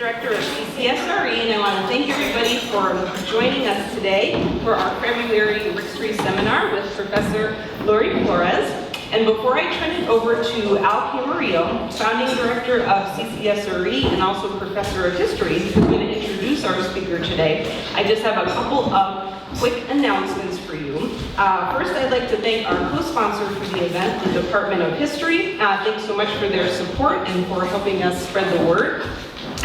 Director of CCSRE, and I want to thank everybody for joining us today for our February History Seminar with Professor Laurie Flores. And before I turn it over to Al Camarillo, Founding Director of CCSRE and also Professor of History, who's going to introduce our speaker today, I just have a couple of quick announcements for you. First, I'd like to thank our co-sponsor for the event, the Department of History. Thanks so much for their support and for helping us spread the word.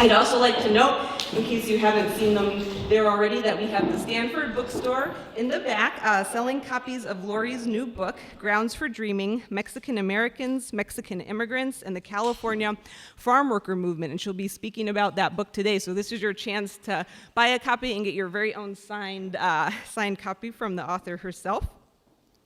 I'd also like to note, in case you haven't seen them there already, that we have the Stanford Bookstore in the back selling copies of Laurie's new book, Grounds for Dreaming, Mexican Americans, Mexican Immigrants, and the California Farmworker Movement. And she'll be speaking about that book today. So this is your chance to buy a copy and get your very own signed copy from the author herself.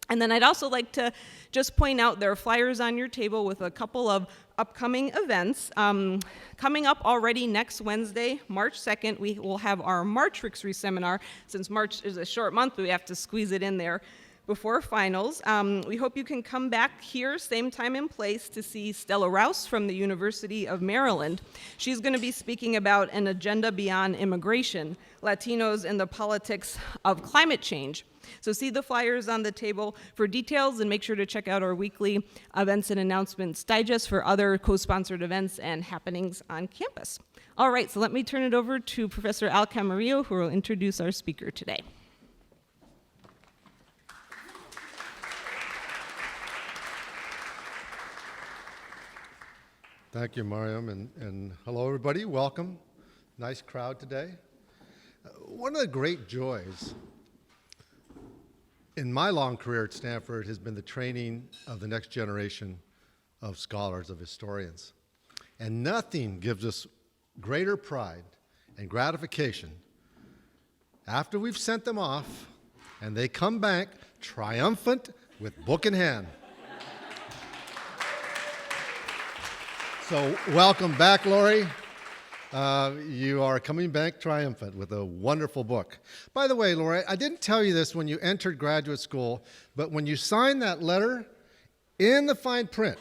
And then I'd also like to just point out there are flyers on your table with a couple of upcoming events. Coming up already next Wednesday, March 2nd, we will have our March History Seminar. Since March is a short month, we have to squeeze it in there before finals. We hope you can come back here, same time and place, to see Stella Rouse from the University of Maryland. She's going to be speaking about an agenda beyond immigration, Latinos and the politics of climate change. So see the flyers on the table for details, and make sure to check out our weekly events and announcements digest for other co-sponsored events and happenings on campus. All right, so let me turn it over to Professor Al Camarillo, who will introduce our speaker today. Thank you, Mariam, and hello, everybody. Welcome. Nice crowd today. One of the great joys in my long career at Stanford has been the training of the next generation of scholars, of historians. And nothing gives us greater pride and gratification after we've sent them off and they come back triumphant with book in hand. So welcome back, Laurie. You are coming back triumphant with a wonderful book. By the way, Laurie, I didn't tell you this when you entered graduate school, but when you signed that letter, in the fine print,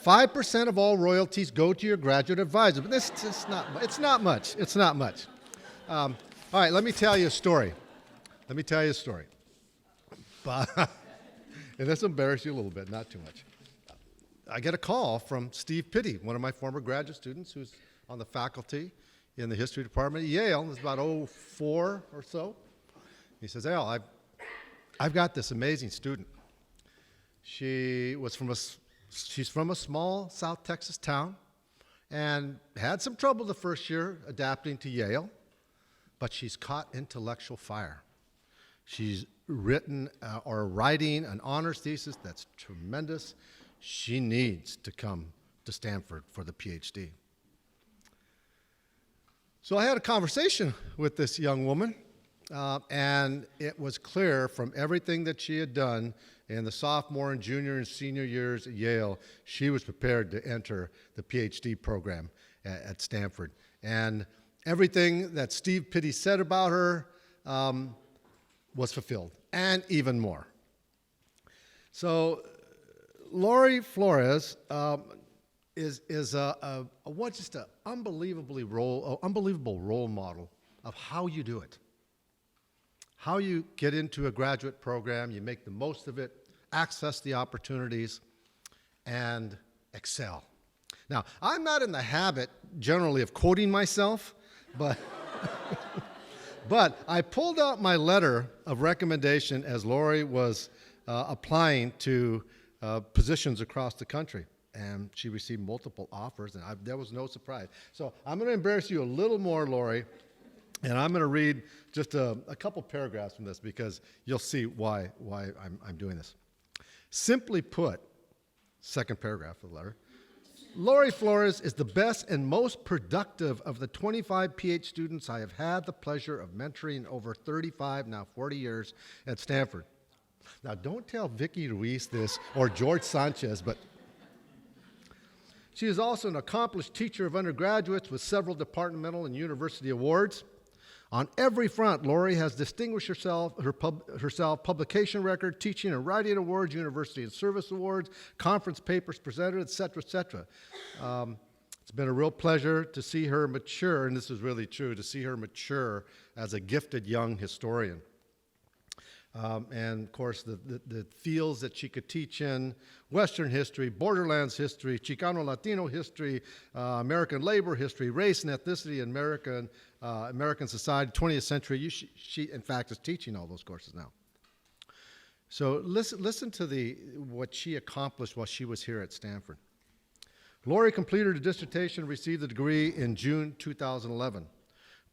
5% of all royalties go to your graduate advisor. But it's not much. It's not much. All right, let me tell you a story. And this will embarrass you a little bit, not too much. I get a call from Steve Pitti, one of my former graduate students who's on the faculty in the history department at Yale. It was about 2004 or so. He says, Al, I've got this amazing student. She's from a small South Texas town and had some trouble the first year adapting to Yale, but she's caught intellectual fire. She's writing an honors thesis that's tremendous. She needs to come to Stanford for the PhD. So I had a conversation with this young woman, and it was clear from everything that she had done in the sophomore and junior and senior years at Yale, she was prepared to enter the PhD program at Stanford. And everything that Steve Pitti said about her was fulfilled, and even more. So Laurie Flores is just an unbelievable role model of how you do it. How you get into a graduate program, you make the most of it, access the opportunities, and excel. Now, I'm not in the habit generally of quoting myself, but but I pulled out my letter of recommendation as Laurie was applying to positions across the country, and she received multiple offers, and there was no surprise. So I'm going to embarrass you a little more, Laurie, and I'm going to read just a couple paragraphs from this because you'll see why I'm doing this. Simply put, second paragraph of the letter, Laurie Flores is the best and most productive of the 25 PhD students I have had the pleasure of mentoring over 35, now 40 years at Stanford. Now, don't tell Vicky Ruiz this or George Sanchez, but she is also an accomplished teacher of undergraduates with several departmental and university awards. On every front, Laurie has distinguished herself, publication record, teaching and writing awards, university and service awards, conference papers presented, et cetera, et cetera. It's been a real pleasure to see her mature, and this is really true, to see her mature as a gifted young historian. And of course, the fields that she could teach in: Western history, borderlands history, Chicano Latino history, American labor history, race and ethnicity, American society, 20th century. She, in fact, is teaching all those courses now. So listen to what she accomplished while she was here at Stanford. Laurie completed her dissertation and received the degree in June 2011.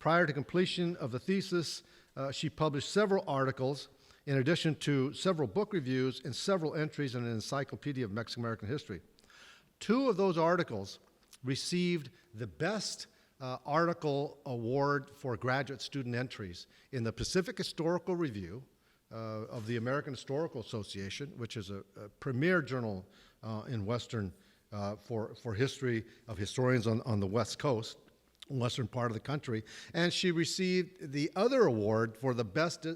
Prior to completion of the thesis, she published several articles, in addition to several book reviews and several entries in an encyclopedia of Mexican-American history. 2 of those articles received the Best Article Award for graduate student entries in the Pacific Historical Review of the American Historical Association, which is a premier journal in Western for history of historians on the West Coast, western part of the country. And she received the other award for the best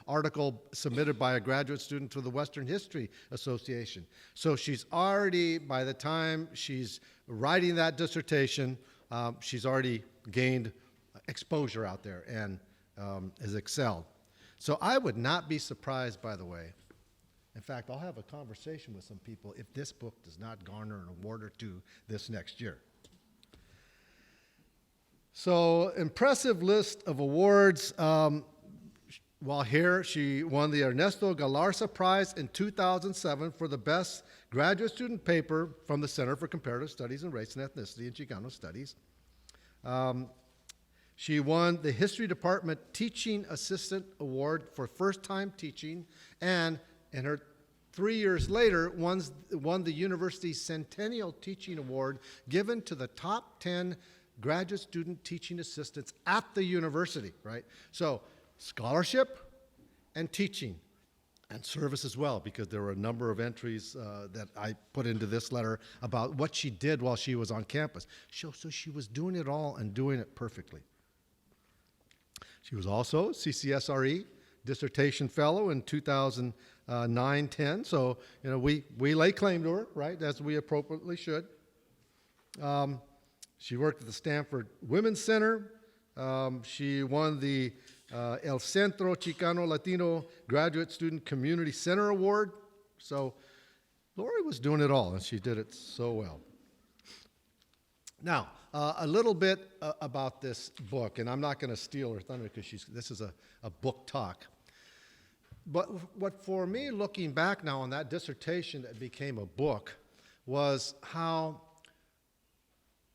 article submitted by a graduate student to the Western History Association. So she's already, by the time she's writing that dissertation, she's already gained exposure out there and has excelled. So I would not be surprised, by the way. In fact, I'll have a conversation with some people if this book does not garner an award or 2 this next year. So, impressive list of awards. While here, she won the Ernesto Galarza Prize in 2007 for the best graduate student paper from the Center for Comparative Studies in Race and Ethnicity and Chicano Studies. She won the History Department Teaching Assistant Award for first-time teaching, and in her 3 years later, won the University Centennial Teaching Award, given to the top 10 graduate student teaching assistants at the university, right? So scholarship and teaching and service as well, because there were a number of entries that I put into this letter about what she did while she was on campus. So she was doing it all and doing it perfectly. She was also CCSRE Dissertation Fellow in 2009-10. So, we lay claim to her, right, as we appropriately should. She worked at the Stanford Women's Center. She won the El Centro Chicano Latino Graduate Student Community Center Award. So Laurie was doing it all, and she did it so well. Now, a little bit about this book, and I'm not going to steal her thunder because this is a book talk. But what for me, looking back now on that dissertation that became a book, was how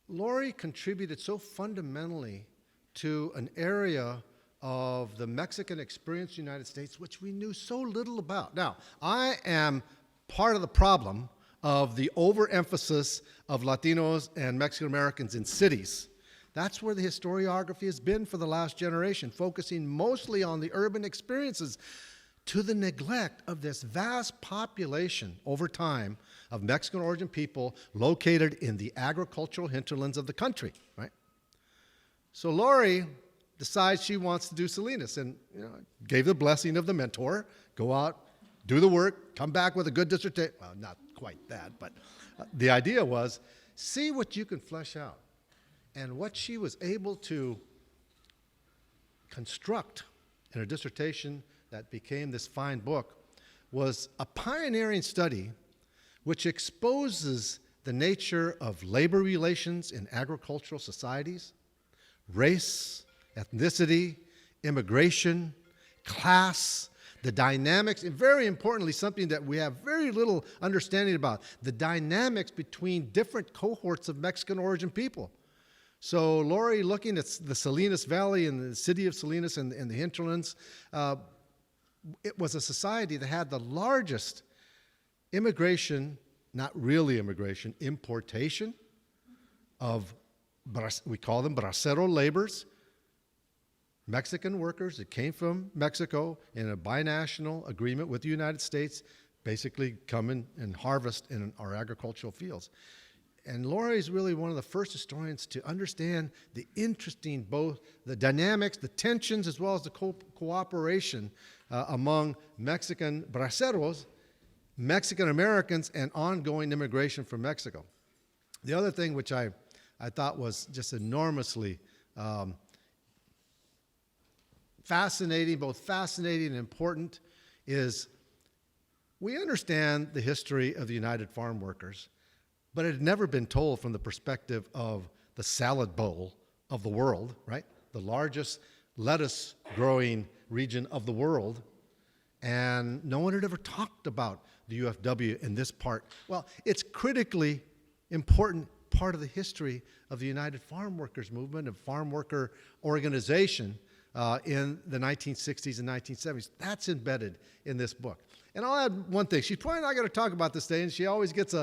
Laurie contributed so fundamentally to an area of the Mexican experience in the United States, which we knew so little about. Now, I am part of the problem of the overemphasis of Latinos and Mexican Americans in cities. That's where the historiography has been for the last generation, focusing mostly on the urban experiences, to the neglect of this vast population over time of Mexican origin people located in the agricultural hinterlands of the country, right? So Laurie decides she wants to do Salinas, and gave the blessing of the mentor: go out, do the work, come back with a good dissertation. Well, not quite that, but the idea was, see what you can flesh out. And what she was able to construct in a dissertation that became this fine book was a pioneering study which exposes the nature of labor relations in agricultural societies, race, ethnicity, immigration, class, the dynamics, and very importantly, something that we have very little understanding about, the dynamics between different cohorts of Mexican origin people. So Laurie, looking at the Salinas Valley and the city of Salinas and the hinterlands, it was a society that had the largest immigration, not really immigration, importation of, we call them bracero laborers, Mexican workers that came from Mexico in a binational agreement with the United States, basically come in and harvest in our agricultural fields. And Laurie is really one of the first historians to understand the interesting, both the dynamics, the tensions, as well as the cooperation among Mexican braceros, Mexican Americans, and ongoing immigration from Mexico. The other thing which I I thought was just enormously fascinating, both fascinating and important, is we understand the history of the United Farm Workers, but it had never been told from the perspective of the salad bowl of the world, right? The largest lettuce growing region of the world. And no one had ever talked about the UFW in this part. Well, it's critically important part of the history of the United Farm Workers movement and farm worker organization in the 1960s and 1970s. That's embedded in this book. And I'll add one thing. She's probably not going to talk about this today, and she always gets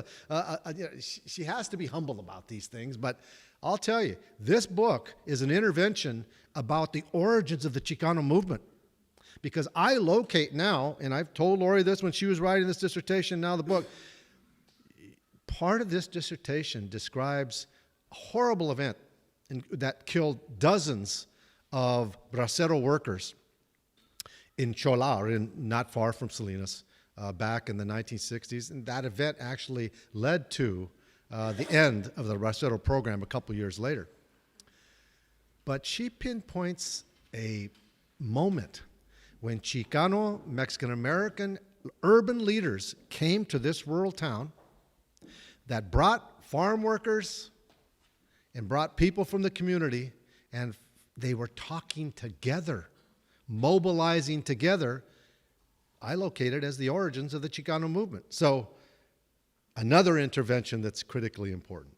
she has to be humble about these things. But I'll tell you, this book is an intervention about the origins of the Chicano movement. Because I locate now, and I've told Laurie this when she was writing this dissertation, now the book, part of this dissertation describes a horrible event that killed dozens of Bracero workers in Cholar, not far from Salinas, back in the 1960s. And that event actually led to the end of the Bracero program a couple years later. But she pinpoints a moment when Chicano, Mexican-American urban leaders came to this rural town that brought farm workers and brought people from the community, and they were talking together, mobilizing together. I locate it as the origins of the Chicano movement. So another intervention that's critically important.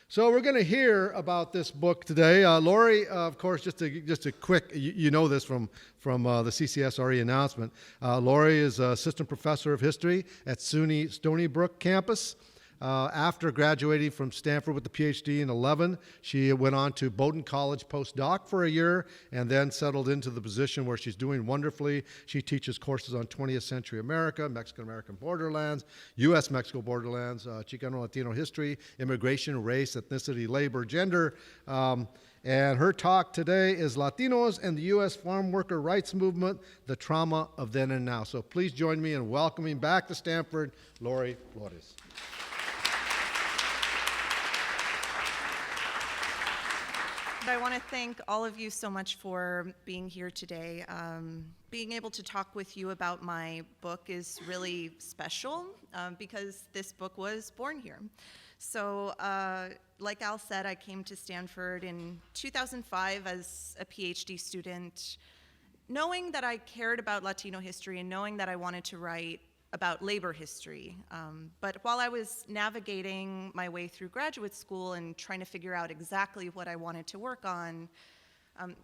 So we're going to hear about this book today. Laurie, of course, just a quick, you know this from the CCSRE announcement. Laurie is assistant professor of history at SUNY Stony Brook campus. After graduating from Stanford with the PhD in 2011, she went on to Bowdoin College postdoc for a year and then settled into the position where she's doing wonderfully. She teaches courses on 20th century America, Mexican-American borderlands, U.S.-Mexico borderlands, Chicano Latino history, immigration, race, ethnicity, labor, gender. And her talk today is Latinos and the U.S. Farm Worker Rights Movement, the Trauma of Then and Now. So please join me in welcoming back to Stanford, Laurie Flores. I want to thank all of you so much for being here today. Being able to talk with you about my book is really special because this book was born here. So like Al said, I came to Stanford in 2005 as a PhD student, knowing that I cared about Latino history and knowing that I wanted to write about labor history. But while I was navigating my way through graduate school and trying to figure out exactly what I wanted to work on,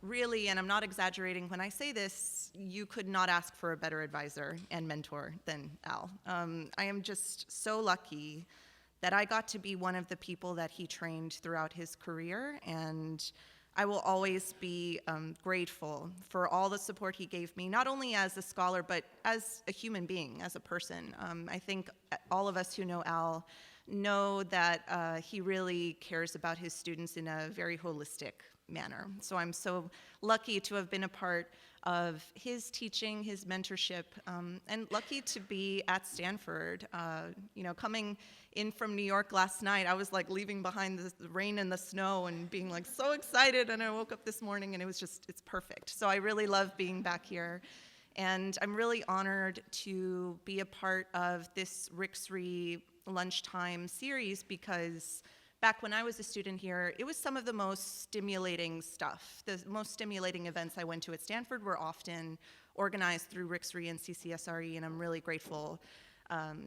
really, and I'm not exaggerating when I say this, you could not ask for a better advisor and mentor than Al. I am just so lucky that I got to be one of the people that he trained throughout his career, and I will always be grateful for all the support he gave me, not only as a scholar, but as a human being, as a person. I think all of us who know Al know that he really cares about his students in a very holistic manner. So I'm so lucky to have been a part of his teaching, his mentorship, and lucky to be at Stanford. Coming in from New York last night, I was like leaving behind the rain and the snow and being like so excited, and I woke up this morning and it's perfect. So I really love being back here. And I'm really honored to be a part of this RIXRE lunchtime series because back when I was a student here, it was some of the most stimulating stuff. The most stimulating events I went to at Stanford were often organized through RIXRE and CCSRE, and I'm really grateful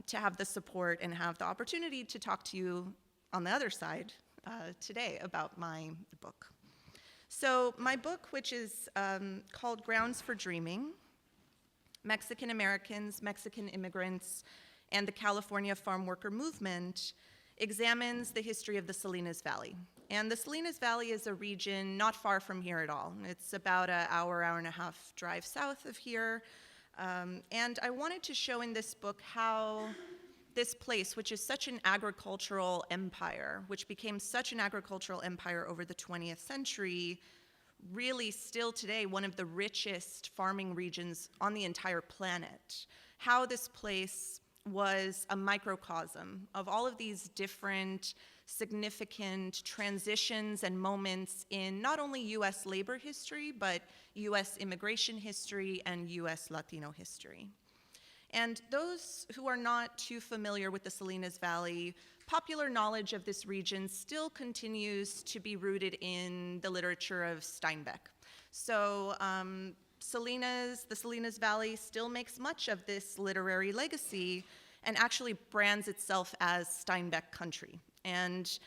to have the support and have the opportunity to talk to you on the other side today about my book. So my book, which is called Grounds for Dreaming, Mexican Americans, Mexican Immigrants, and the California Farm Worker Movement, examines the history of the Salinas Valley. And the Salinas Valley is a region not far from here at all. It's about an hour and a half drive south of here. And I wanted to show in this book how this place, which is such an agricultural empire, which became such an agricultural empire over the 20th century, really still today one of the richest farming regions on the entire planet, how this place was a microcosm of all of these different significant transitions and moments in not only U.S. labor history, but U.S. immigration history and U.S. Latino history. And those who are not too familiar with the Salinas Valley, popular knowledge of this region still continues to be rooted in the literature of Steinbeck. So the Salinas Valley still makes much of this literary legacy and actually brands itself as Steinbeck country. And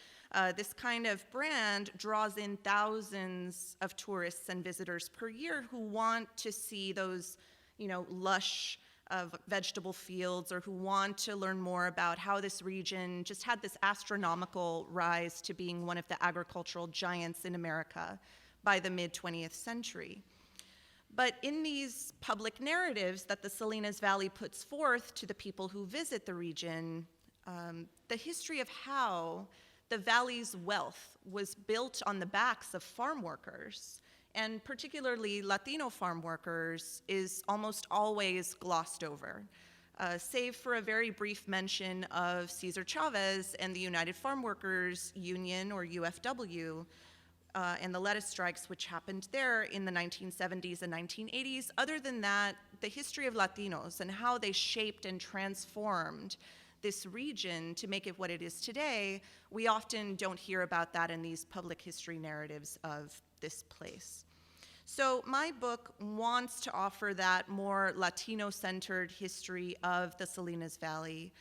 this kind of brand draws in thousands of tourists and visitors per year who want to see those, lush vegetable fields, or who want to learn more about how this region just had this astronomical rise to being one of the agricultural giants in America by the mid-20th century. But in these public narratives that the Salinas Valley puts forth to the people who visit the region, the history of how the valley's wealth was built on the backs of farm workers, and particularly Latino farm workers, is almost always glossed over, save for a very brief mention of Cesar Chavez and the United Farm Workers Union, or UFW, and the lettuce strikes which happened there in the 1970s and 1980s. Other than that, the history of Latinos and how they shaped and transformed this region to make it what it is today, we often don't hear about that in these public history narratives of this place. So my book wants to offer that more Latino-centered history of the Salinas Valley.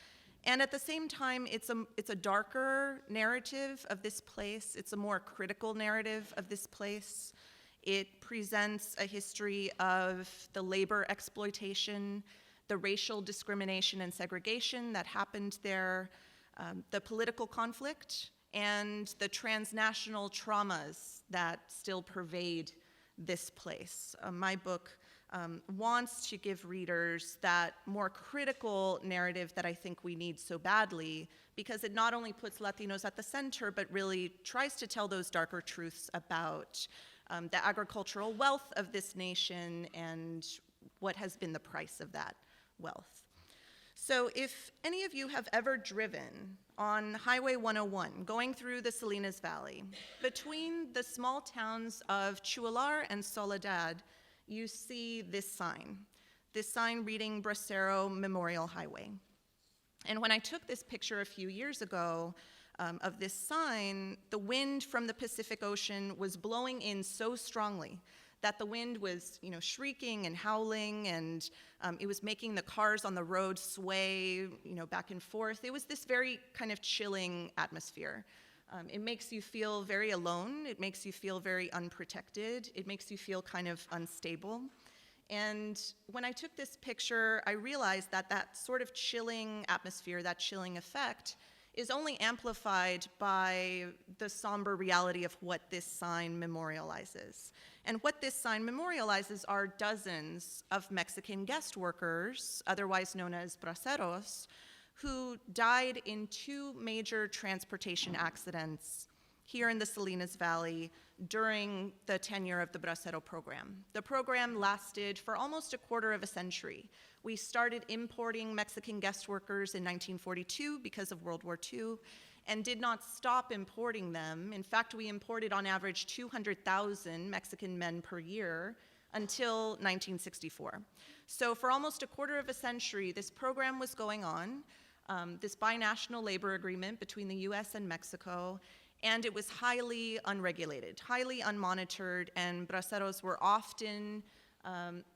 And at the same time, it's a darker narrative of this place. It's a more critical narrative of this place. It presents a history of the labor exploitation, the racial discrimination and segregation that happened there, the political conflict, and the transnational traumas that still pervade this place. My book wants to give readers that more critical narrative that I think we need so badly, because it not only puts Latinos at the center, but really tries to tell those darker truths about the agricultural wealth of this nation and what has been the price of that wealth. So if any of you have ever driven on Highway 101, going through the Salinas Valley, between the small towns of Chualar and Soledad, you see this sign reading Bracero Memorial Highway. And when I took this picture a few years ago of this sign, the wind from the Pacific Ocean was blowing in so strongly that the wind was, shrieking and howling, and it was making the cars on the road sway, back and forth. It was this very kind of chilling atmosphere. It makes you feel very alone. It makes you feel very unprotected. It makes you feel kind of unstable. And when I took this picture, I realized that that sort of chilling atmosphere, that chilling effect, is only amplified by the somber reality of what this sign memorializes. And what this sign memorializes are dozens of Mexican guest workers, otherwise known as braceros, who died in two major transportation accidents here in the Salinas Valley during the tenure of the Bracero program. The program lasted for almost a quarter of a century. We started importing Mexican guest workers in 1942 because of World War II, and did not stop importing them. In fact, we imported on average 200,000 Mexican men per year until 1964. So for almost a quarter of a century, this program was going on, this binational labor agreement between the US and Mexico, and it was highly unregulated, highly unmonitored, and braceros were often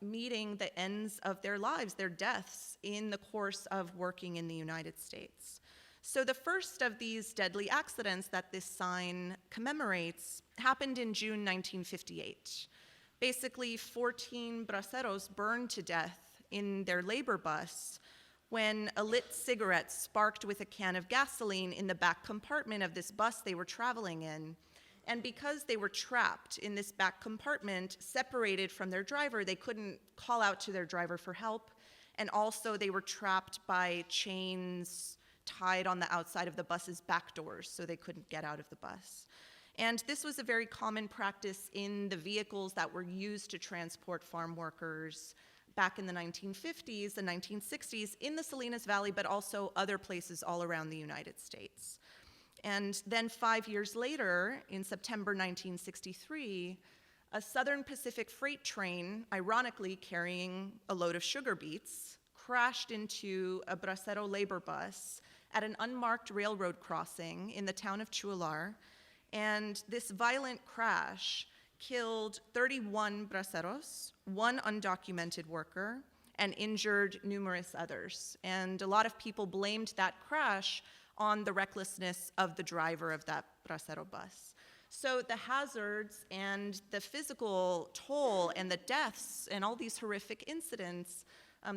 meeting the ends of their lives, their deaths, in the course of working in the United States. So the first of these deadly accidents that this sign commemorates happened in June 1958. Basically, 14 braceros burned to death in their labor bus when a lit cigarette sparked with a can of gasoline in the back compartment of this bus they were traveling in. And because they were trapped in this back compartment, separated from their driver, they couldn't call out to their driver for help. And also they were trapped by chains tied on the outside of the bus's back doors, so they couldn't get out of the bus. And this was a very common practice in the vehicles that were used to transport farm workers back in the 1950s and 1960s in the Salinas Valley, but also other places all around the United States. And then 5 years later, in September 1963, a Southern Pacific freight train, ironically carrying a load of sugar beets, crashed into a Bracero labor bus at an unmarked railroad crossing in the town of Chualar. And this violent crash killed 31 braceros, one undocumented worker, and injured numerous others. And a lot of people blamed that crash on the recklessness of the driver of that Bracero bus. So the hazards and the physical toll and the deaths and all these horrific incidents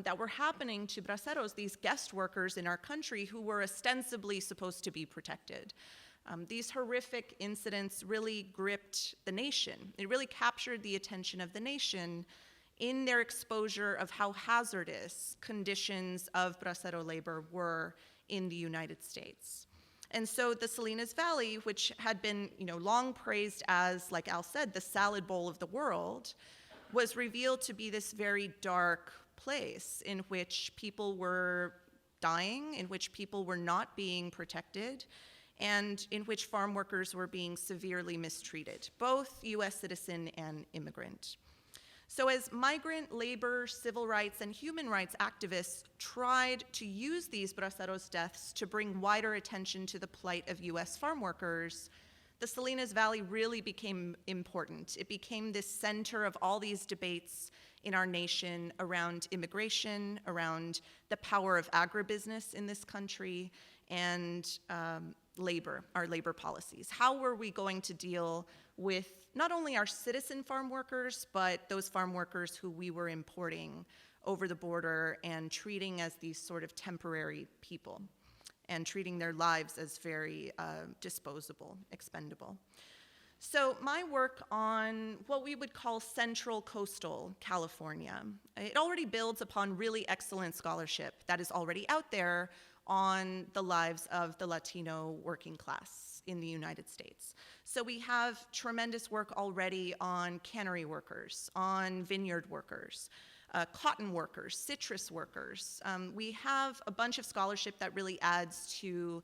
that were happening to braceros, these guest workers in our country who were ostensibly supposed to be protected. These horrific incidents really gripped the nation. It really captured the attention of the nation in their exposure of how hazardous conditions of bracero labor were in the United States. And so the Salinas Valley, which had been long praised as, like Al said, the salad bowl of the world, was revealed to be this very dark place in which people were dying, in which people were not being protected, and in which farm workers were being severely mistreated, both US citizen and immigrant. So as migrant labor, civil rights, and human rights activists tried to use these braceros' deaths to bring wider attention to the plight of US farm workers, the Salinas Valley really became important. It became this center of all these debates in our nation around immigration, around the power of agribusiness in this country, and labor, our labor policies. How were we going to deal with not only our citizen farm workers, but those farm workers who we were importing over the border and treating as these sort of temporary people and treating their lives as very disposable, expendable. So my work on what we would call central coastal California, it already builds upon really excellent scholarship that is already out there on the lives of the Latino working class in the United States. So we have tremendous work already on cannery workers, on vineyard workers, cotton workers, citrus workers. We have a bunch of scholarship that really adds to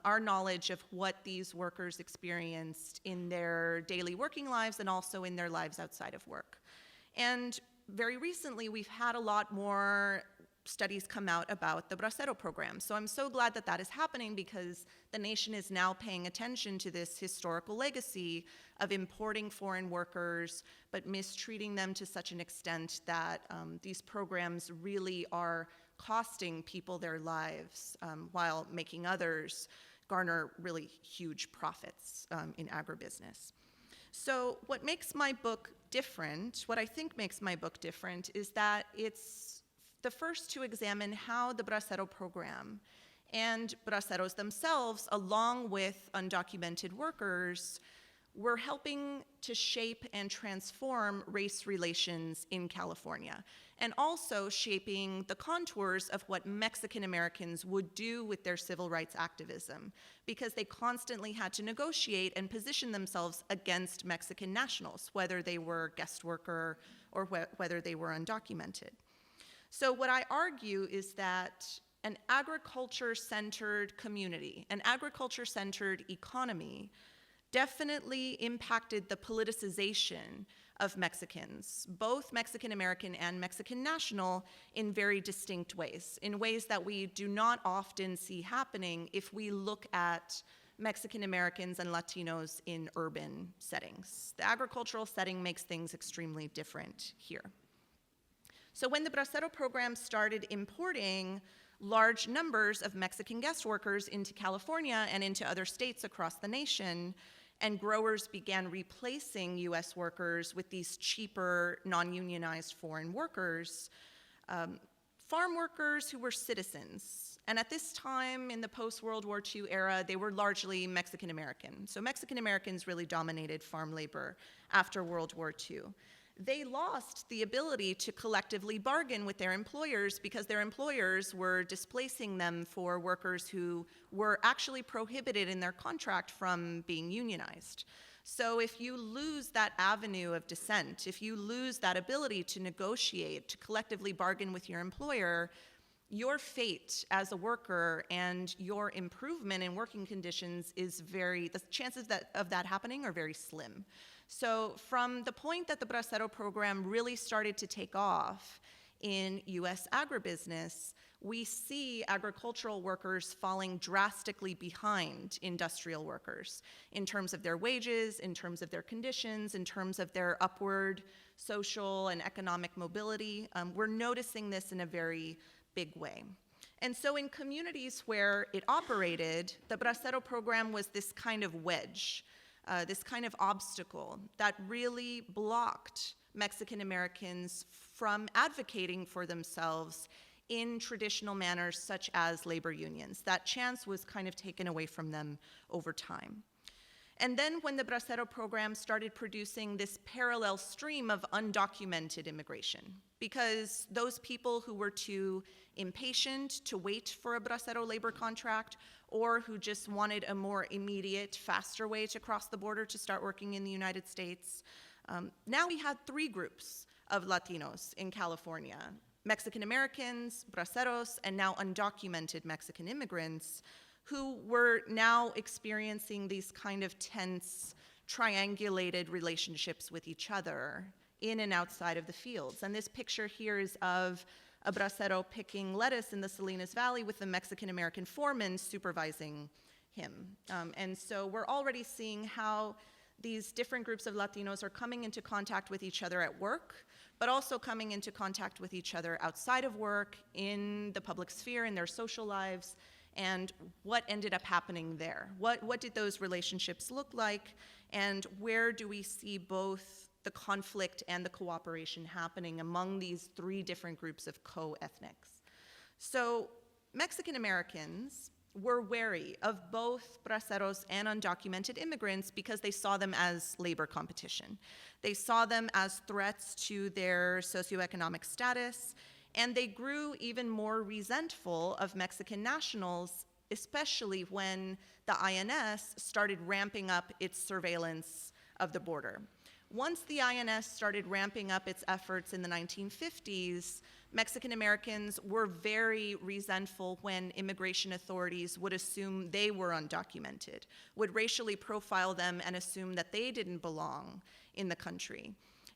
our knowledge of what these workers experienced in their daily working lives and also in their lives outside of work. And very recently, we've had a lot more studies come out about the Bracero program. So I'm so glad that that is happening because the nation is now paying attention to this historical legacy of importing foreign workers, but mistreating them to such an extent that these programs really are costing people their lives while making others garner really huge profits in agribusiness. So what makes my book different, what I think makes my book different, is that it's the first to examine how the Bracero program and braceros themselves, along with undocumented workers, were helping to shape and transform race relations in California, and also shaping the contours of what Mexican Americans would do with their civil rights activism, because they constantly had to negotiate and position themselves against Mexican nationals, whether they were guest worker or whether they were undocumented. So what I argue is that an agriculture-centered community, an agriculture-centered economy, definitely impacted the politicization of Mexicans, both Mexican American and Mexican national, in very distinct ways, in ways that we do not often see happening if we look at Mexican Americans and Latinos in urban settings. The agricultural setting makes things extremely different here. So when the Bracero program started importing large numbers of Mexican guest workers into California and into other states across the nation, and growers began replacing US workers with these cheaper, non-unionized foreign workers, farm workers who were citizens, and at this time in the post-World War II era, they were largely Mexican American. So Mexican Americans really dominated farm labor after World War II. They lost the ability to collectively bargain with their employers because their employers were displacing them for workers who were actually prohibited in their contract from being unionized. So if you lose that avenue of dissent, if you lose that ability to negotiate, to collectively bargain with your employer, your fate as a worker and your improvement in working conditions the chances of that happening are very slim. So from the point that the Bracero program really started to take off in US agribusiness, we see agricultural workers falling drastically behind industrial workers in terms of their wages, in terms of their conditions, in terms of their upward social and economic mobility. We're noticing this in a very big way. And so in communities where it operated, the Bracero program was this kind of wedge, this kind of obstacle that really blocked Mexican Americans from advocating for themselves in traditional manners such as labor unions. That chance was kind of taken away from them over time. And then when the Bracero program started producing this parallel stream of undocumented immigration, because those people who were too impatient to wait for a Bracero labor contract, or who just wanted a more immediate, faster way to cross the border to start working in the United States, now we had three groups of Latinos in California: Mexican Americans, Braceros, and now undocumented Mexican immigrants, who were now experiencing these kind of tense, triangulated relationships with each other in and outside of the fields. And this picture here is of a Bracero picking lettuce in the Salinas Valley with the Mexican American foreman supervising him. And so we're already seeing how these different groups of Latinos are coming into contact with each other at work, but also coming into contact with each other outside of work, in the public sphere, in their social lives, and what ended up happening there. What did those relationships look like, and where do we see both the conflict and the cooperation happening among these three different groups of co-ethnics? So Mexican Americans were wary of both braceros and undocumented immigrants because they saw them as labor competition. They saw them as threats to their socioeconomic status, and they grew even more resentful of Mexican nationals, especially when the INS started ramping up its surveillance of the border. Once the INS started ramping up its efforts in the 1950s, Mexican Americans were very resentful when immigration authorities would assume they were undocumented, would racially profile them and assume that they didn't belong in the country,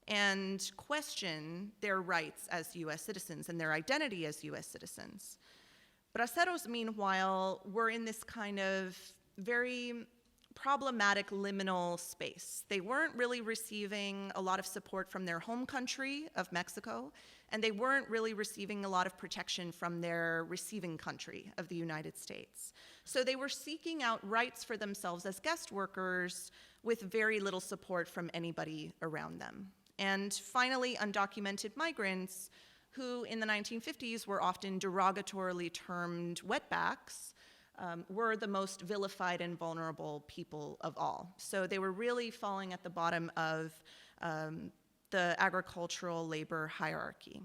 and question their rights as US citizens and their identity as US citizens. Braceros, meanwhile, were in this kind of very problematic liminal space. They weren't really receiving a lot of support from their home country of Mexico, and they weren't really receiving a lot of protection from their receiving country of the United States. So they were seeking out rights for themselves as guest workers with very little support from anybody around them. And finally, undocumented migrants, who in the 1950s were often derogatorily termed wetbacks, were the most vilified and vulnerable people of all. So they were really falling at the bottom of the agricultural labor hierarchy.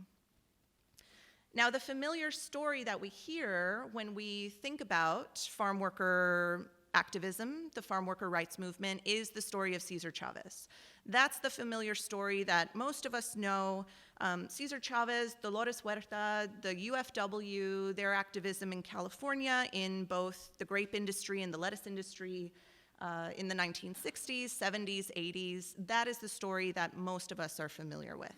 Now, the familiar story that we hear when we think about farm worker activism, the farm worker rights movement, is the story of Cesar Chavez. That's the familiar story that most of us know. Cesar Chavez, Dolores Huerta, the UFW, their activism in California in both the grape industry and the lettuce industry in the 1960s, 70s, 80s, that is the story that most of us are familiar with.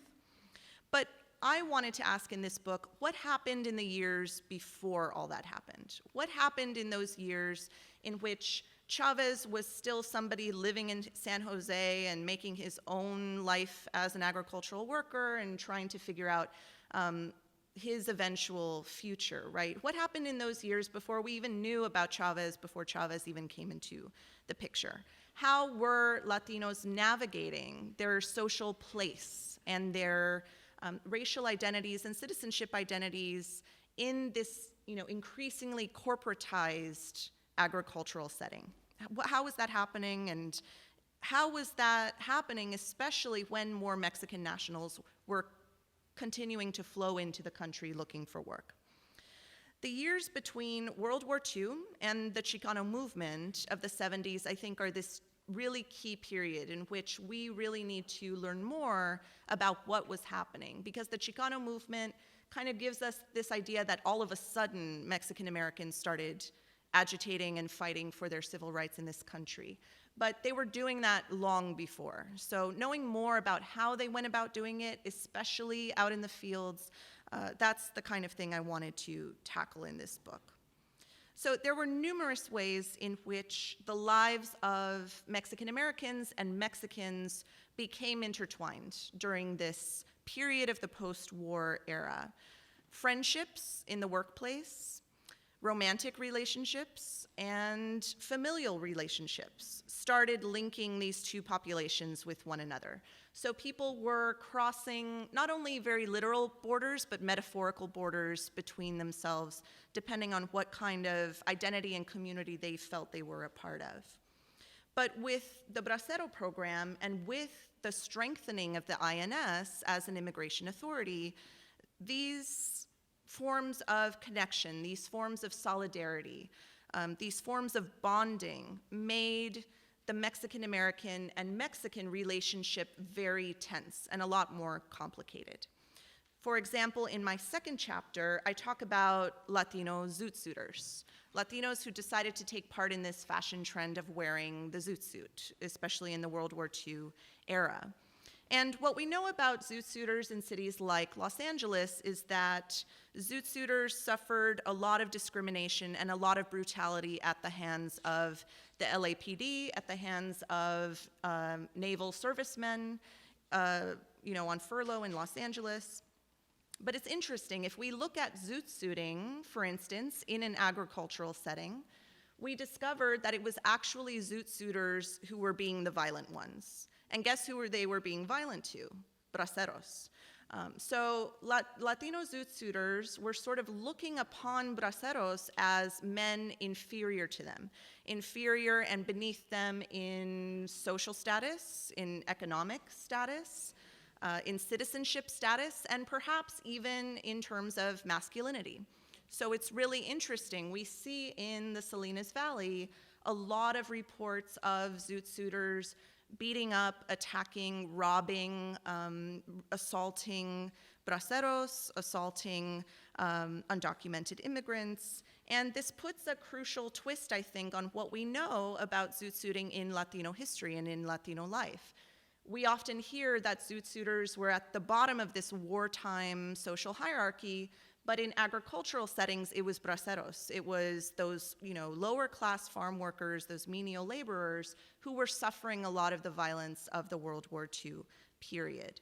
But I wanted to ask in this book, what happened in the years before all that happened? What happened in those years in which Chavez was still somebody living in San Jose and making his own life as an agricultural worker and trying to figure out his eventual future, right? What happened in those years before we even knew about Chavez, before Chavez even came into the picture? How were Latinos navigating their social place and their racial identities and citizenship identities in this, increasingly corporatized agricultural setting? How was that happening, and how was that happening especially when more Mexican nationals were continuing to flow into the country looking for work? The years between World War II and the Chicano movement of the 70s, I think, are this really key period in which we really need to learn more about what was happening, because the Chicano movement kind of gives us this idea that all of a sudden Mexican Americans started agitating and fighting for their civil rights in this country. But they were doing that long before. So knowing more about how they went about doing it, especially out in the fields, that's the kind of thing I wanted to tackle in this book. So there were numerous ways in which the lives of Mexican Americans and Mexicans became intertwined during this period of the post-war era. Friendships in the workplace, romantic relationships, and familial relationships started linking these two populations with one another. So people were crossing not only very literal borders, but metaphorical borders between themselves, depending on what kind of identity and community they felt they were a part of. But with the Bracero program and with the strengthening of the INS as an immigration authority, these forms of connection, these forms of solidarity, these forms of bonding made the Mexican-American and Mexican relationship very tense and a lot more complicated. For example, in my second chapter, I talk about Latino zoot suiters, Latinos who decided to take part in this fashion trend of wearing the zoot suit, especially in the World War II era. And what we know about zoot suiters in cities like Los Angeles is that zoot suiters suffered a lot of discrimination and a lot of brutality at the hands of the LAPD, at the hands of naval servicemen, on furlough in Los Angeles. But it's interesting, if we look at zoot suiting, for instance, in an agricultural setting, we discovered that it was actually zoot suiters who were being the violent ones. And guess who they were being violent to? Braceros. So Latino zoot suiters were sort of looking upon braceros as men inferior to them, inferior and beneath them in social status, in economic status, in citizenship status, and perhaps even in terms of masculinity. So it's really interesting. We see in the Salinas Valley a lot of reports of zoot suiters beating up, attacking, robbing, assaulting braceros, assaulting undocumented immigrants. And this puts a crucial twist, I think, on what we know about zoot suiting in Latino history and in Latino life. We often hear that zoot suiters were at the bottom of this wartime social hierarchy, but in agricultural settings, it was braceros. It was those, lower class farm workers, those menial laborers who were suffering a lot of the violence of the World War II period.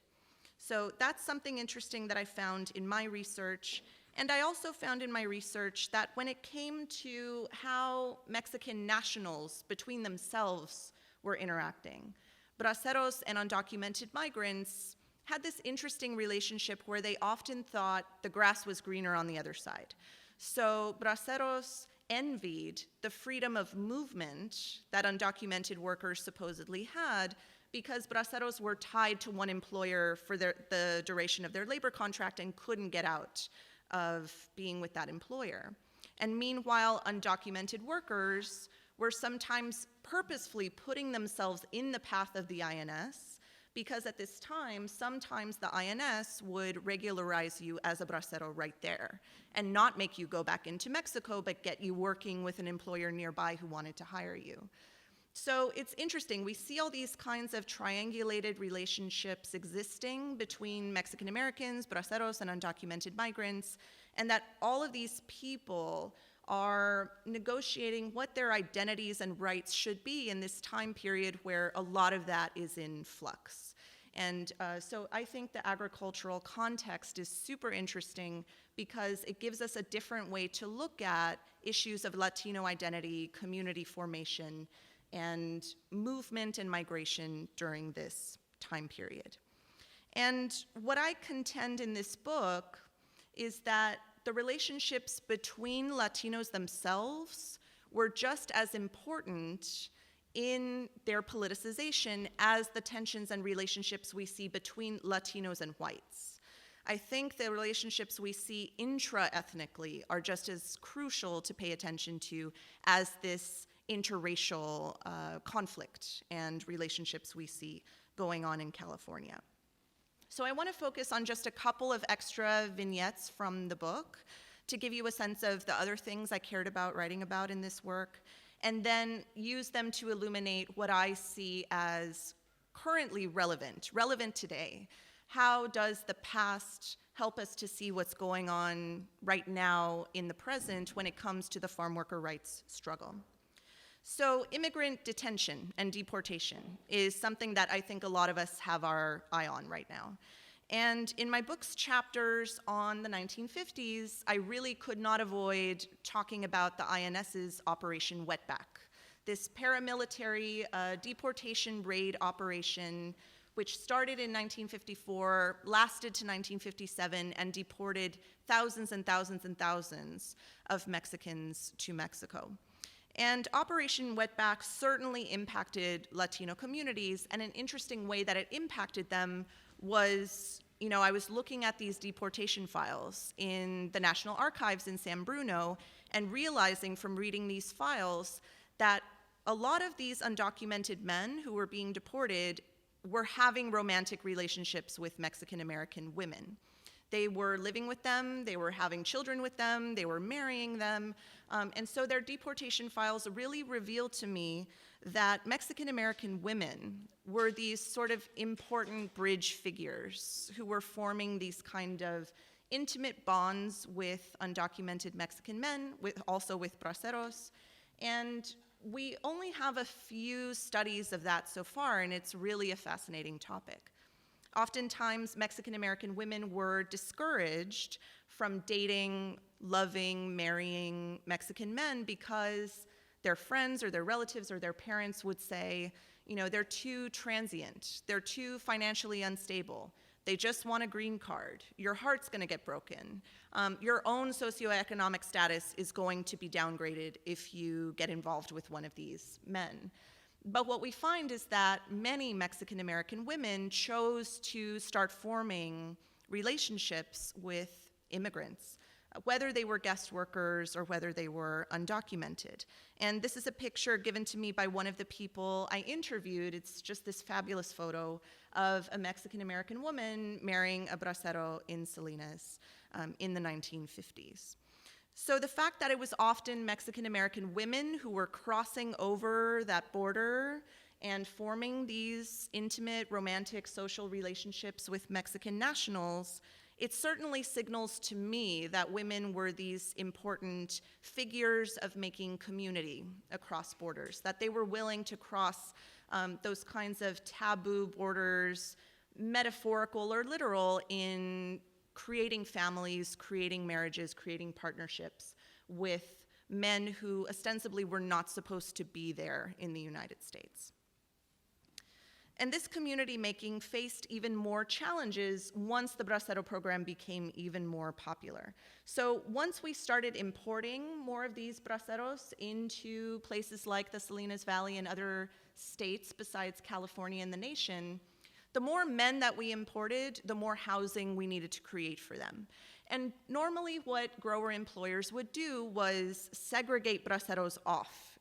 So that's something interesting that I found in my research. And I also found in my research that when it came to how Mexican nationals between themselves were interacting, braceros and undocumented migrants had this interesting relationship where they often thought the grass was greener on the other side. So braceros envied the freedom of movement that undocumented workers supposedly had because braceros were tied to one employer for the duration of their labor contract and couldn't get out of being with that employer. And meanwhile, undocumented workers were sometimes purposefully putting themselves in the path of the INS because at this time, sometimes the INS would regularize you as a bracero right there and not make you go back into Mexico, but get you working with an employer nearby who wanted to hire you. So it's interesting. We see all these kinds of triangulated relationships existing between Mexican Americans, braceros, and undocumented migrants, and that all of these people are negotiating what their identities and rights should be in this time period where a lot of that is in flux. And so I think the agricultural context is super interesting because it gives us a different way to look at issues of Latino identity, community formation, and movement and migration during this time period. And what I contend in this book is that the relationships between Latinos themselves were just as important in their politicization as the tensions and relationships we see between Latinos and whites. I think the relationships we see intra-ethnically are just as crucial to pay attention to as this interracial conflict and relationships we see going on in California. So I want to focus on just a couple of extra vignettes from the book to give you a sense of the other things I cared about writing about in this work, and then use them to illuminate what I see as currently relevant today. How does the past help us to see what's going on right now in the present when it comes to the farm worker rights struggle? So immigrant detention and deportation is something that I think a lot of us have our eye on right now. And in my book's chapters on the 1950s, I really could not avoid talking about the INS's Operation Wetback, this paramilitary deportation raid operation which started in 1954, lasted to 1957, and deported thousands and thousands and thousands of Mexicans to Mexico. And Operation Wetback certainly impacted Latino communities, and an interesting way that it impacted them was, I was looking at these deportation files in the National Archives in San Bruno and realizing from reading these files that a lot of these undocumented men who were being deported were having romantic relationships with Mexican American women. They were living with them, they were having children with them, they were marrying them, and so their deportation files really revealed to me that Mexican American women were these sort of important bridge figures who were forming these kind of intimate bonds with undocumented Mexican men, also with braceros, and we only have a few studies of that so far, and it's really a fascinating topic. Oftentimes, Mexican American women were discouraged from dating, loving, marrying Mexican men because their friends or their relatives or their parents would say, they're too transient, they're too financially unstable, they just want a green card, your heart's gonna get broken, your own socioeconomic status is going to be downgraded if you get involved with one of these men. But what we find is that many Mexican American women chose to start forming relationships with immigrants, whether they were guest workers or whether they were undocumented. And this is a picture given to me by one of the people I interviewed. It's just this fabulous photo of a Mexican American woman marrying a bracero in Salinas in the 1950s. So the fact that it was often Mexican American women who were crossing over that border and forming these intimate, romantic, social relationships with Mexican nationals, it certainly signals to me that women were these important figures of making community across borders, that they were willing to cross those kinds of taboo borders, metaphorical or literal, in creating families, creating marriages, creating partnerships with men who ostensibly were not supposed to be there in the United States. And this community making faced even more challenges once the Bracero program became even more popular. So once we started importing more of these braceros into places like the Salinas Valley and other states besides California and the nation, the more men that we imported, the more housing we needed to create for them. And normally what grower employers would do was segregate braceros off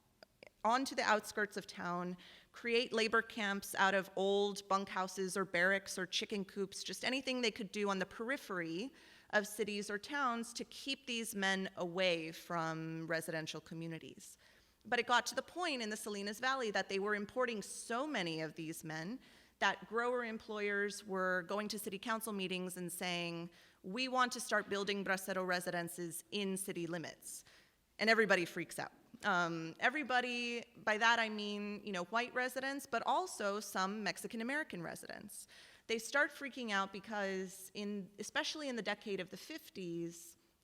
onto the outskirts of town, create labor camps out of old bunkhouses or barracks or chicken coops, just anything they could do on the periphery of cities or towns to keep these men away from residential communities. But it got to the point in the Salinas Valley that they were importing so many of these men that grower employers were going to city council meetings and saying, we want to start building bracero residences in city limits. And everybody freaks out. Everybody, by that I mean, white residents, but also some Mexican American residents. They start freaking out because especially in the decade of the 50s,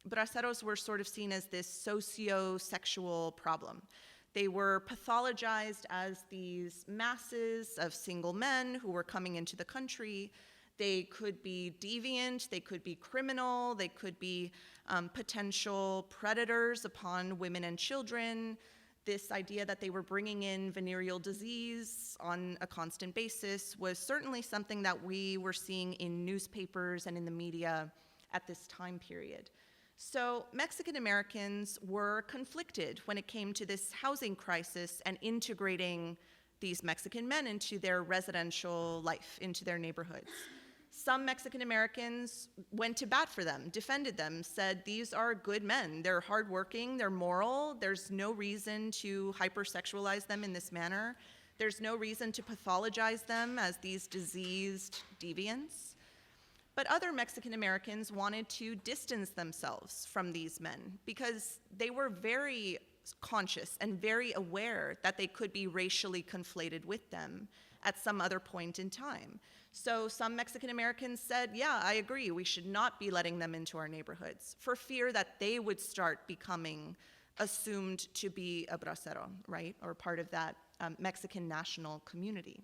braceros were sort of seen as this socio-sexual problem. They were pathologized as these masses of single men who were coming into the country. They could be deviant, they could be criminal, they could be potential predators upon women and children. this idea that they were bringing in venereal disease on a constant basis was certainly something that we were seeing in newspapers and in the media at this time period. So Mexican Americans were conflicted when it came to this housing crisis and integrating these Mexican men into their residential life, into their neighborhoods. Some Mexican Americans went to bat for them, defended them, said these are good men. They're hardworking, they're moral. There's no reason to hypersexualize them in this manner. There's no reason to pathologize them as these diseased deviants. But other Mexican Americans wanted to distance themselves from these men because they were very conscious and very aware that they could be racially conflated with them at some other point in time. So some Mexican Americans said, yeah, I agree, we should not be letting them into our neighborhoods for fear that they would start becoming assumed to be a bracero, right, or part of that Mexican national community.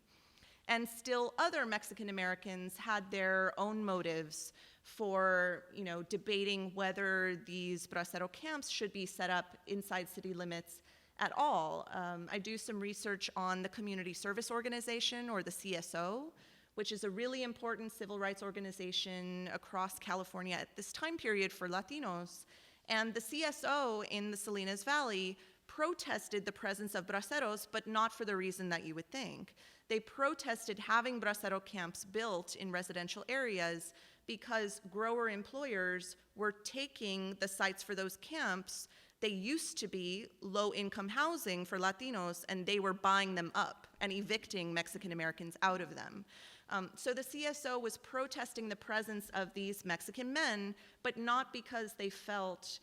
And still other Mexican Americans had their own motives for, debating whether these bracero camps should be set up inside city limits at all. I do some research on the Community Service Organization, or the CSO, which is a really important civil rights organization across California at this time period for Latinos. And the CSO in the Salinas Valley protested the presence of braceros, but not for the reason that you would think. They protested having bracero camps built in residential areas because grower employers were taking the sites for those camps. They used to be low-income housing for Latinos, and they were buying them up and evicting Mexican Americans out of them. So the CSO was protesting the presence of these Mexican men, but not because they felt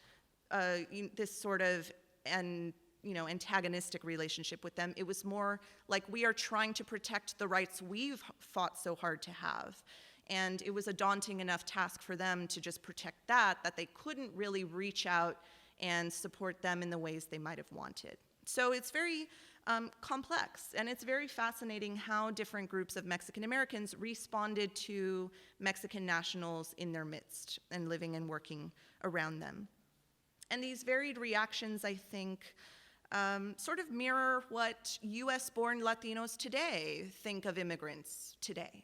this sort of antagonistic relationship with them. It was more like, we are trying to protect the rights we've fought so hard to have. And it was a daunting enough task for them to just protect that they couldn't really reach out and support them in the ways they might have wanted. So it's very complex, and it's very fascinating how different groups of Mexican Americans responded to Mexican nationals in their midst and living and working around them. And these varied reactions, I think, sort of mirror what US-born Latinos today think of immigrants today.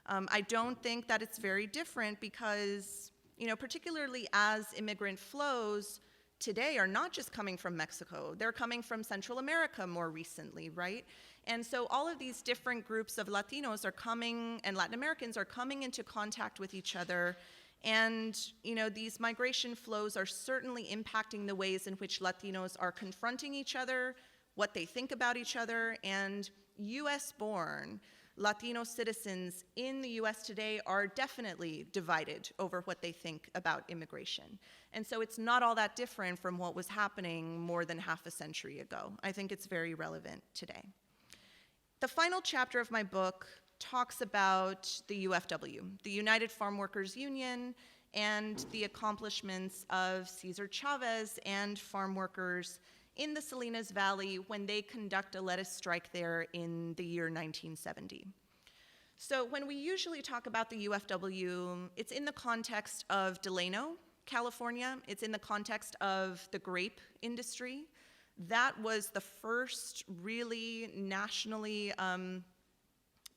I don't think that it's very different because, particularly as immigrant flows today are not just coming from Mexico, they're coming from Central America more recently, right? And so all of these different groups of Latinos are coming, and Latin Americans are coming into contact with each other. And these migration flows are certainly impacting the ways in which Latinos are confronting each other, what they think about each other, and US-born Latino citizens in the US today are definitely divided over what they think about immigration. And so it's not all that different from what was happening more than half a century ago. I think it's very relevant today. The final chapter of my book talks about the UFW, the United Farm Workers Union, and the accomplishments of Cesar Chavez and farm workers in the Salinas Valley when they conduct a lettuce strike there in the year 1970. So when we usually talk about the UFW, it's in the context of Delano, California. It's in the context of the grape industry. That was the first really nationally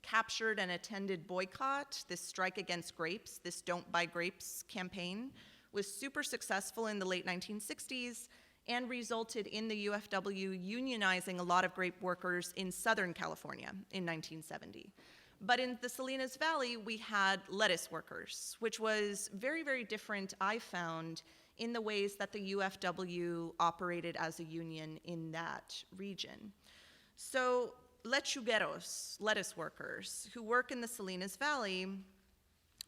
captured and attended boycott. This strike against grapes, this Don't Buy Grapes campaign, was super successful in the late 1960s and resulted in the UFW unionizing a lot of grape workers in Southern California in 1970. But in the Salinas Valley, we had lettuce workers, which was very, very different, I found, in the ways that the UFW operated as a union in that region. So lechugueros, lettuce workers, who work in the Salinas Valley,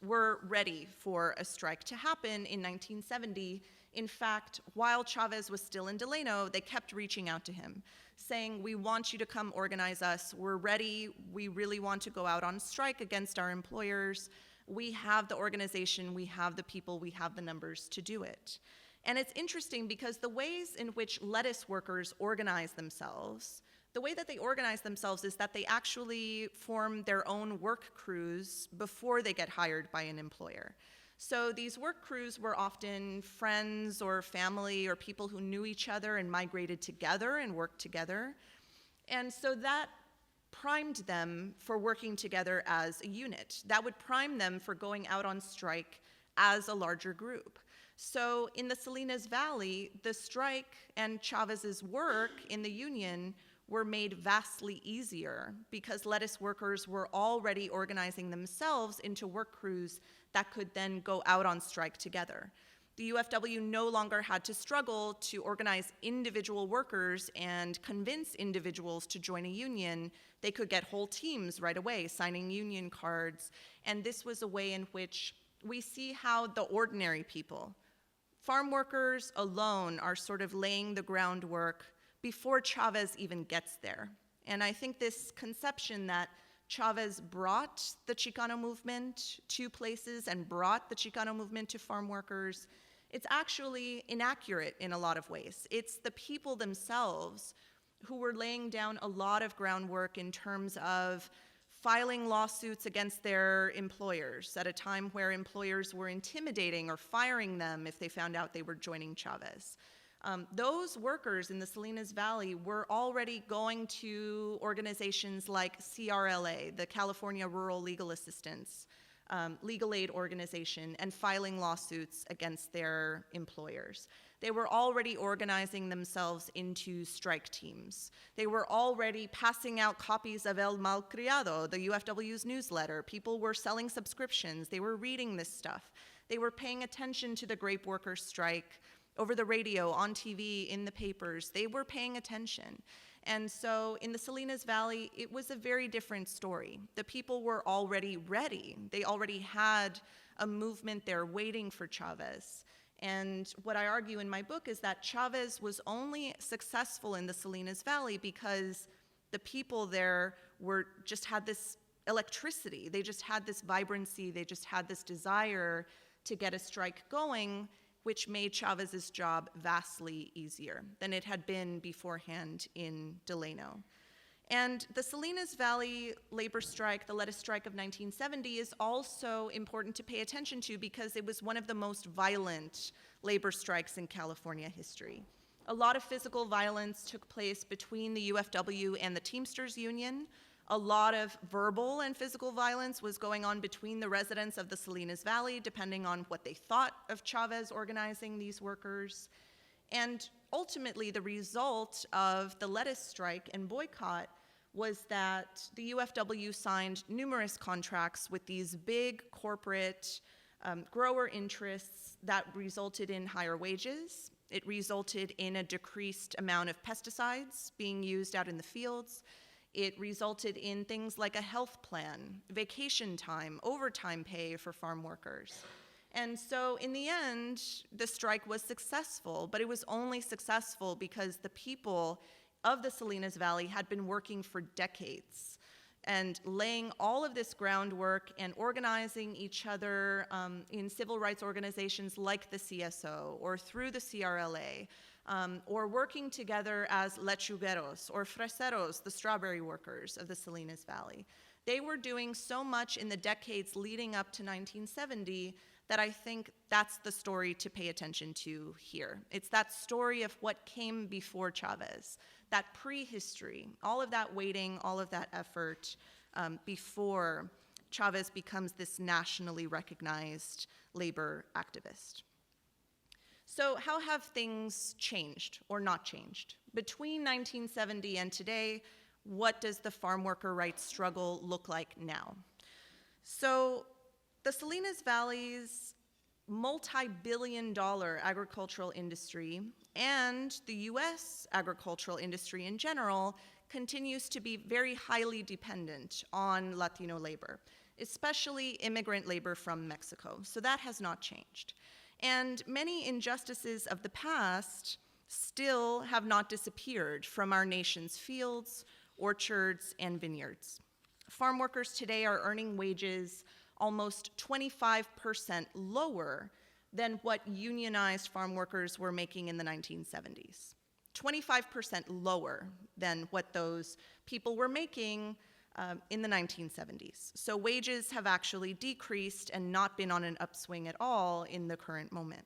were ready for a strike to happen in 1970. In fact, while Chavez was still in Delano, they kept reaching out to him, saying, we want you to come organize us. We're ready. We really want to go out on strike against our employers. We have the organization, we have the people, we have the numbers to do it. And it's interesting because the ways in which lettuce workers organize themselves, the way that they organize themselves is that they actually form their own work crews before they get hired by an employer. So these work crews were often friends or family or people who knew each other and migrated together and worked together. And so that primed them for working together as a unit. That would prime them for going out on strike as a larger group. So in the Salinas Valley, the strike and Chavez's work in the union were made vastly easier because lettuce workers were already organizing themselves into work crews that could then go out on strike together. The UFW no longer had to struggle to organize individual workers and convince individuals to join a union. They could get whole teams right away, signing union cards. And this was a way in which we see how the ordinary people, farm workers alone, are sort of laying the groundwork before Chavez even gets there. And I think this conception that Chavez brought the Chicano movement to places and brought the Chicano movement to farm workers, it's actually inaccurate in a lot of ways. It's the people themselves who were laying down a lot of groundwork in terms of filing lawsuits against their employers at a time where employers were intimidating or firing them if they found out they were joining Chavez. Those workers in the Salinas Valley were already going to organizations like CRLA, the California Rural Legal Assistance, legal aid organization, and filing lawsuits against their employers. They were already organizing themselves into strike teams. They were already passing out copies of El Malcriado, the UFW's newsletter. People were selling subscriptions. They were reading this stuff. They were paying attention to the grape workers' strike over the radio, on TV, in the papers. They were paying attention. And so in the Salinas Valley, it was a very different story. The people were already ready. They already had a movement there waiting for Chavez. And what I argue in my book is that Chavez was only successful in the Salinas Valley because the people there just had this electricity. They just had this vibrancy. They just had this desire to get a strike going, which made Chavez's job vastly easier than it had been beforehand in Delano. And the Salinas Valley labor strike, the lettuce strike of 1970, is also important to pay attention to because it was one of the most violent labor strikes in California history. A lot of physical violence took place between the UFW and the Teamsters Union. A lot of verbal and physical violence was going on between the residents of the Salinas Valley, depending on what they thought of Chavez organizing these workers. And ultimately, the result of the lettuce strike and boycott was that the UFW signed numerous contracts with these big corporate grower interests that resulted in higher wages. It resulted in a decreased amount of pesticides being used out in the fields. It resulted in things like a health plan, vacation time, overtime pay for farm workers. And so in the end, the strike was successful, but it was only successful because the people of the Salinas Valley had been working for decades and laying all of this groundwork and organizing each other in civil rights organizations like the CSO or through the CRLA, or working together as lechugueros or freseros, the strawberry workers of the Salinas Valley. They were doing so much in the decades leading up to 1970 that I think that's the story to pay attention to here. It's that story of what came before Chavez, that prehistory, all of that waiting, all of that effort before Chavez becomes this nationally recognized labor activist. So how have things changed or not changed? Between 1970 and today, what does the farm worker rights struggle look like now? So the Salinas Valley's multi-billion-dollar agricultural industry and the US agricultural industry in general continues to be very highly dependent on Latino labor, especially immigrant labor from Mexico. So that has not changed. And many injustices of the past still have not disappeared from our nation's fields, orchards, and vineyards. Farm workers today are earning wages almost 25% lower than what unionized farm workers were making in the 1970s. 25% lower than what those people were making in the 1970s. So wages have actually decreased and not been on an upswing at all in the current moment.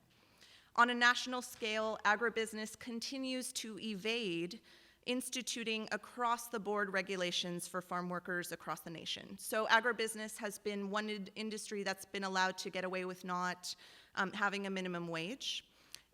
On a national scale, agribusiness continues to evade instituting across-the-board regulations for farm workers across the nation. So agribusiness has been one industry that's been allowed to get away with not having a minimum wage.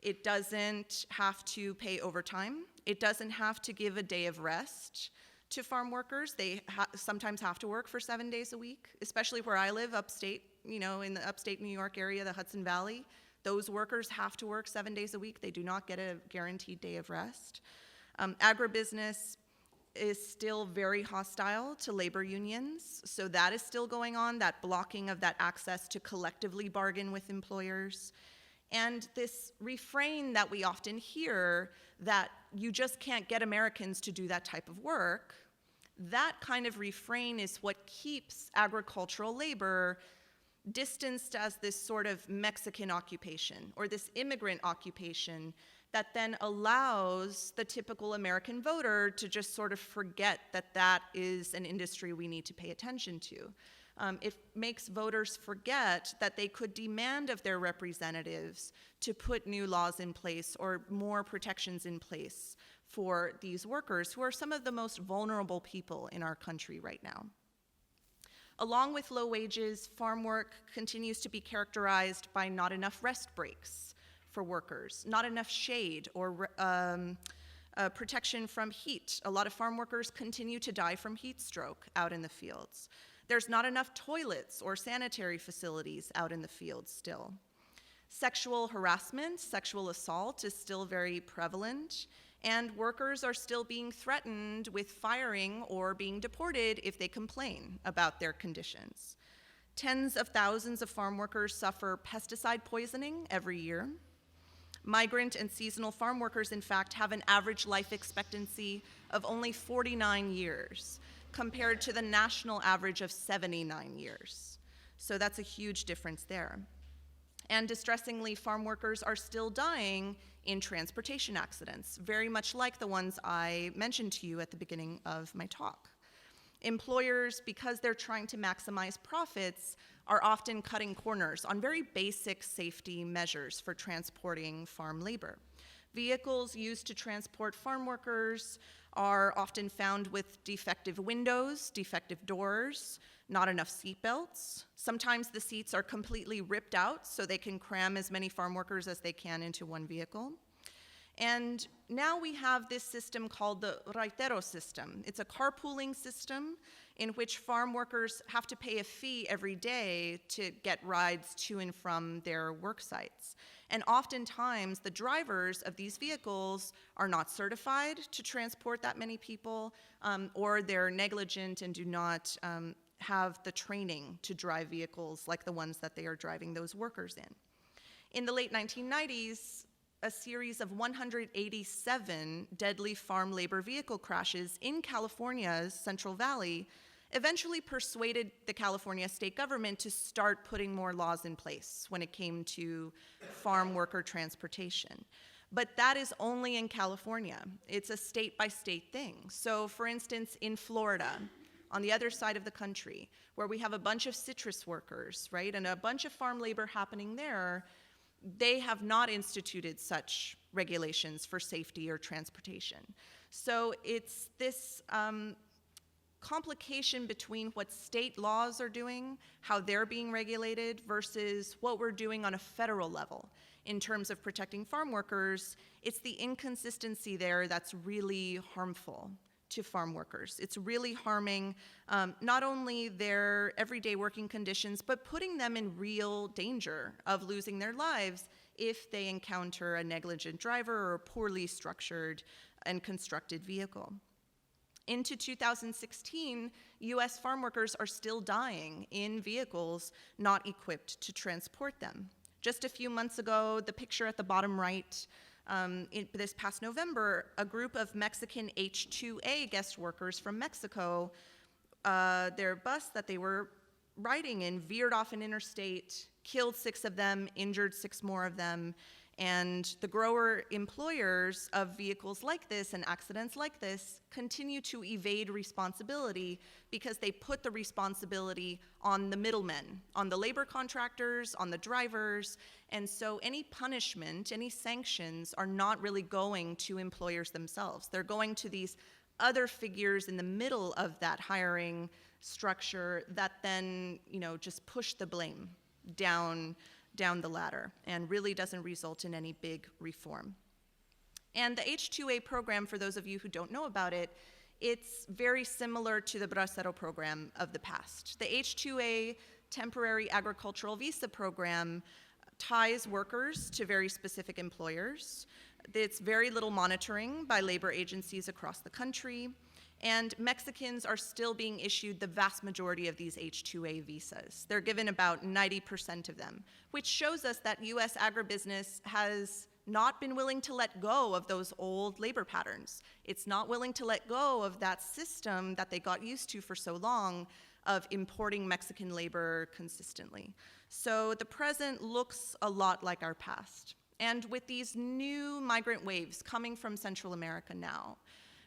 It doesn't have to pay overtime. It doesn't have to give a day of rest to farm workers. They sometimes have to work for 7 days a week, especially where I live, upstate, in the upstate New York area, the Hudson Valley. Those workers have to work 7 days a week. They do not get a guaranteed day of rest. Agribusiness is still very hostile to labor unions, so that is still going on, that blocking of that access to collectively bargain with employers. And this refrain that we often hear that you just can't get Americans to do that type of work, that kind of refrain is what keeps agricultural labor distanced as this sort of Mexican occupation or this immigrant occupation that then allows the typical American voter to just sort of forget that that is an industry we need to pay attention to. It makes voters forget that they could demand of their representatives to put new laws in place or more protections in place for these workers who are some of the most vulnerable people in our country right now. Along with low wages, farm work continues to be characterized by not enough rest breaks for workers, not enough shade or protection from heat. A lot of farm workers continue to die from heat stroke out in the fields. There's not enough toilets or sanitary facilities out in the fields still. Sexual harassment, sexual assault is still very prevalent, and workers are still being threatened with firing or being deported if they complain about their conditions. Tens of thousands of farm workers suffer pesticide poisoning every year. Migrant and seasonal farm workers, in fact, have an average life expectancy of only 49 years, compared to the national average of 79 years. So that's a huge difference there. And distressingly, farm workers are still dying in transportation accidents, very much like the ones I mentioned to you at the beginning of my talk. Employers, because they're trying to maximize profits, are often cutting corners on very basic safety measures for transporting farm labor. Vehicles used to transport farm workers are often found with defective windows, defective doors, not enough seat belts. Sometimes the seats are completely ripped out so they can cram as many farm workers as they can into one vehicle. And now we have this system called the raitero system. It's a carpooling system in which farm workers have to pay a fee every day to get rides to and from their work sites. And oftentimes, the drivers of these vehicles are not certified to transport that many people, or they're negligent and do not have the training to drive vehicles like the ones that they are driving those workers in. In the late 1990s, a series of 187 deadly farm labor vehicle crashes in California's Central Valley eventually persuaded the California state government to start putting more laws in place when it came to farm worker transportation. But that is only in California. It's a state-by-state thing. So for instance, in Florida, on the other side of the country, where we have a bunch of citrus workers, right, and a bunch of farm labor happening there, they have not instituted such regulations for safety or transportation. So it's this complication between what state laws are doing, how they're being regulated, versus what we're doing on a federal level in terms of protecting farm workers. It's the inconsistency there that's really harmful to farm workers. It's really harming not only their everyday working conditions, but putting them in real danger of losing their lives if they encounter a negligent driver or a poorly structured and constructed vehicle. Into 2016, US farm workers are still dying in vehicles not equipped to transport them. Just a few months ago, the picture at the bottom right, this past November, a group of Mexican H-2A guest workers from Mexico, their bus that they were riding in veered off an interstate, killed 6 of them, injured 6 more of them, And the grower employers of vehicles like this and accidents like this continue to evade responsibility because they put the responsibility on the middlemen, on the labor contractors, on the drivers. And so any punishment, any sanctions are not really going to employers themselves. They're going to these other figures in the middle of that hiring structure that then, just push the blame down the ladder and really doesn't result in any big reform. And the H-2A program, for those of you who don't know about it, it's very similar to the Bracero program of the past. The H-2A temporary agricultural visa program ties workers to very specific employers. It's very little monitoring by labor agencies across the country. And Mexicans are still being issued the vast majority of these H-2A visas. They're given about 90% of them, which shows us that US agribusiness has not been willing to let go of those old labor patterns. It's not willing to let go of that system that they got used to for so long of importing Mexican labor consistently. So the present looks a lot like our past. And with these new migrant waves coming from Central America now,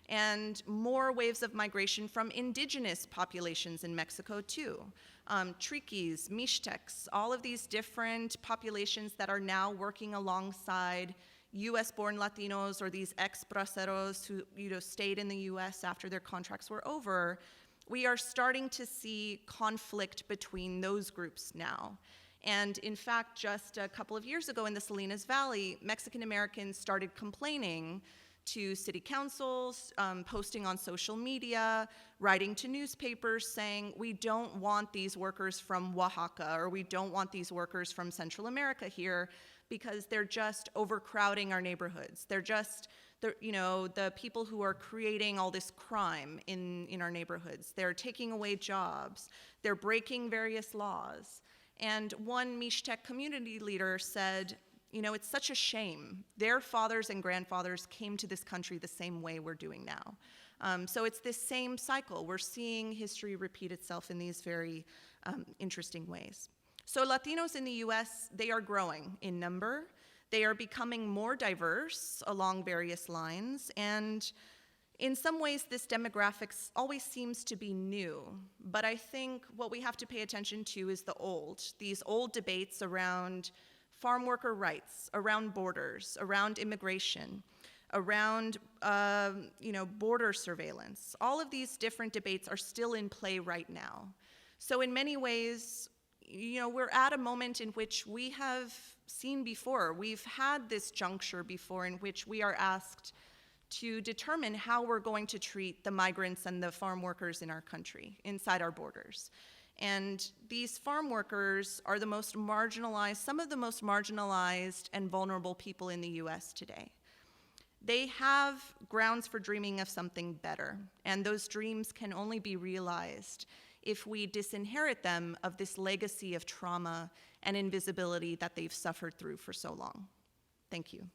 and more waves of migration from indigenous populations in Mexico too. Triquis, Mixtecs, all of these different populations that are now working alongside US-born Latinos or these ex-braceros who stayed in the US after their contracts were over. We are starting to see conflict between those groups now. And in fact, just a couple of years ago in the Salinas Valley, Mexican Americans started complaining to city councils, posting on social media, writing to newspapers saying, we don't want these workers from Oaxaca, or we don't want these workers from Central America here because they're just overcrowding our neighborhoods. They're just, the people who are creating all this crime in our neighborhoods. They're taking away jobs. They're breaking various laws. And one Mixtec community leader said, it's such a shame. Their fathers and grandfathers came to this country the same way we're doing now. So it's this same cycle. We're seeing history repeat itself in these very interesting ways. So Latinos in the US, they are growing in number. They are becoming more diverse along various lines. And in some ways, this demographics always seems to be new. But I think what we have to pay attention to is these old debates around farm worker rights, around borders, around immigration, around border surveillance. All of these different debates are still in play right now. So in many ways, we're at a moment in which we have seen before. We've had this juncture before in which we are asked to determine how we're going to treat the migrants and the farm workers in our country, inside our borders. And these farm workers are the most marginalized, some of the most marginalized and vulnerable people in the US today. They have grounds for dreaming of something better, and those dreams can only be realized if we disinherit them of this legacy of trauma and invisibility that they've suffered through for so long. Thank you.